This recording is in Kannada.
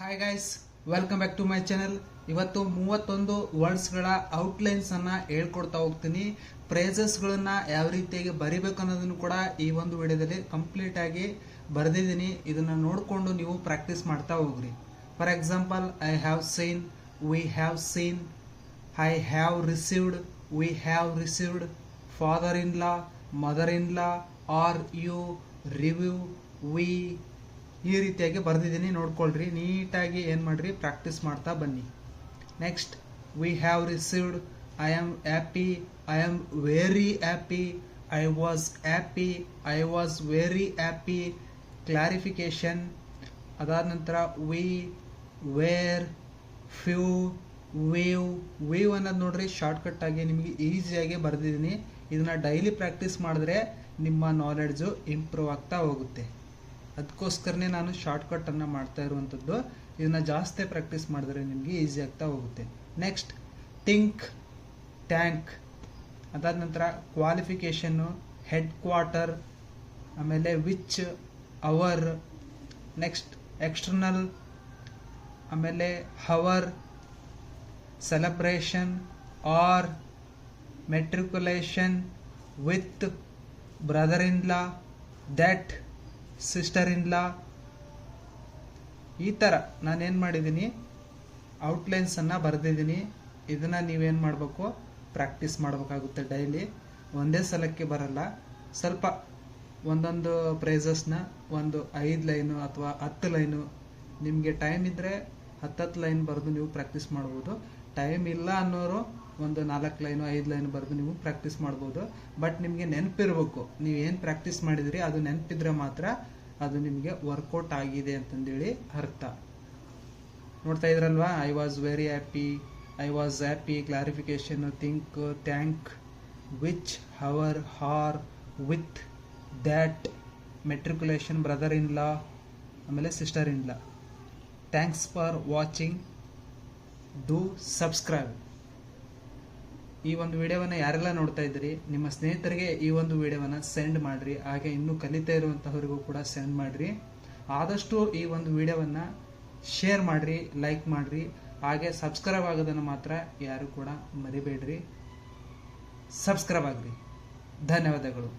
Hi guys, welcome back to my channel. ಇವತ್ತು 31 ವರ್ಡ್ಸ್ಗಳ ಔಟ್ಲೈನ್ಸ್ ಅನ್ನ ಹೇಳ್ಕೊಡ್ತಾ ಹೋಗ್ತೀನಿ. ಫ್ರೇಸಸ್ಗಳನ್ನ ಯಾವ ರೀತಿಯಾಗಿ ಬರಿಬೇಕು ಅನ್ನೋದನ್ನು ಕೂಡ ಈ ಒಂದು ವಿಡಿಯೋದಲ್ಲಿ ಕಂಪ್ಲೀಟ್ ಆಗಿ ಬರೆದಿದ್ದೀನಿ. ಇದನ್ನ ನೋಡಿಕೊಂಡು ನೀವು ಪ್ರಾಕ್ಟೀಸ್ ಮಾಡ್ತಾ ಹೋಗ್ರಿ. For example, I have seen, we have seen, I have received, we have received, father in law, mother in law, are you, review, we, ಈ ರೀತಿಯಾಗಿ ಬರೆದಿದ್ದೀನಿ. ನೋಡ್ಕೊಳ್ರಿ, ನೀಟಾಗಿ ಏನು ಮಾಡ್ರಿ, ಪ್ರಾಕ್ಟೀಸ್ ಮಾಡ್ತಾ ಬನ್ನಿ. Next, V have received, I am happy, I am very happy, I was happy, I was very happy, clarification. ಅದಾದ ನಂತರ ವಿ, ವೇರ್, ಫ್ಯೂ, ವೇವ್ ಅನ್ನೋದು ನೋಡ್ರಿ ಶಾರ್ಟ್ಕಟ್ ಆಗಿ ನಿಮಗೆ ಈಸಿಯಾಗಿ ಬರೆದಿದ್ದೀನಿ. ಇದನ್ನ ಡೈಲಿ ಪ್ರಾಕ್ಟೀಸ್ ಮಾಡಿದ್ರೆ ನಿಮ್ಮ ನಾಲೆಡ್ಜು ಇಂಪ್ರೂವ್ ಆಗ್ತಾ ಹೋಗುತ್ತೆ. ಅದಕ್ಕೋಸ್ಕರನೇ ನಾನು ಶಾರ್ಟ್ಕಟ್ ಅನ್ನ ಮಾಡ್ತಾ ಇರುವಂಥದ್ದು. ಇದನ್ನ ಜಾಸ್ತಿ ಪ್ರಾಕ್ಟೀಸ್ ಮಾಡಿದ್ರೆ ನಿಮಗೆ ಈಸಿ ಆಗ್ತಾ ಹೋಗುತ್ತೆ. Next, think, thank. ಅದಾದ ನಂತರ ಕ್ವಾಲಿಫಿಕೇಶನ್ನು, ಹೆಡ್ ಕ್ವಾರ್ಟರ್, ಆಮೇಲೆ ವಿಚ್, ಅವರ್. ನೆಕ್ಸ್ಟ್, ಎಕ್ಸ್ಟರ್ನಲ್, ಆಮೇಲೆ hour, celebration, or, matriculation, with, brother in law, that, sister in law. ಈ ಥರ ನಾನೇನು ಮಾಡಿದ್ದೀನಿ, ಔಟ್ಲೈನ್ಸ್ ಅನ್ನ ಬರೆದಿದ್ದೀನಿ. ಇದನ್ನ ನೀವೇನು ಮಾಡಬೇಕು, ಪ್ರಾಕ್ಟೀಸ್ ಮಾಡಬೇಕಾಗುತ್ತೆ ಡೈಲಿ. ಒಂದೇ ಸಲಕ್ಕೆ ಬರಲ್ಲ, ಸ್ವಲ್ಪ ಒಂದೊಂದು ಫ್ರೇಸಸ್ನ ಒಂದು 5 ಲೈನು ಅಥವಾ 10 ಲೈನು, ನಿಮಗೆ ಟೈಮ್ ಇದ್ದರೆ 10 ಲೈನ್ ಬರೆದು ನೀವು ಪ್ರಾಕ್ಟೀಸ್ ಮಾಡ್ಬೋದು. ಟೈಮ್ ಇಲ್ಲ ಅನ್ನೋರು ಒಂದು 4 ಲೈನು 5 ಲೈನ್ ಬರೆದು ನೀವು ಪ್ರಾಕ್ಟೀಸ್ ಮಾಡ್ಬೋದು. ಬಟ್ ನಿಮಗೆ ನೆನಪಿರ್ಬೇಕು, ನೀವು ಏನು ಪ್ರಾಕ್ಟೀಸ್ ಮಾಡಿದಿರಿ ಅದು ನೆನಪಿದ್ರೆ ಮಾತ್ರ ಅದು ನಿಮಗೆ ವರ್ಕೌಟ್ ಆಗಿದೆ ಅಂತಂದೇಳಿ ಅರ್ಥ. ನೋಡ್ತಾ ಇದ್ರಲ್ವಾ, I was very happy, I was happy, clarification, think, thank, which, hour, or, with, that, matriculation, brother in law, ಆಮೇಲೆ sister in law. Thanks for watching, do subscribe. ಈ ಒಂದು ವಿಡಿಯೋವನ್ನು ಯಾರೆಲ್ಲ ನೋಡ್ತಾ ಇದ್ದೀರಿ, ನಿಮ್ಮ ಸ್ನೇಹಿತರಿಗೆ ಈ ಒಂದು ವಿಡಿಯೋವನ್ನು ಸೆಂಡ್ ಮಾಡಿರಿ. ಹಾಗೆ ಇನ್ನೂ ಕಲಿತಾ ಇರುವಂತಹವರಿಗೂ ಕೂಡ ಸೆಂಡ್ ಮಾಡಿರಿ. ಆದಷ್ಟು ಈ ಒಂದು ವಿಡಿಯೋವನ್ನು ಶೇರ್ ಮಾಡಿರಿ, ಲೈಕ್ ಮಾಡಿರಿ. ಹಾಗೆ ಸಬ್ಸ್ಕ್ರೈಬ್ ಆಗೋದನ್ನು ಮಾತ್ರ ಯಾರು ಕೂಡ ಮರಿಬೇಡ್ರಿ. ಸಬ್ಸ್ಕ್ರೈಬ್ ಆಗ್ರಿ. ಧನ್ಯವಾದಗಳು.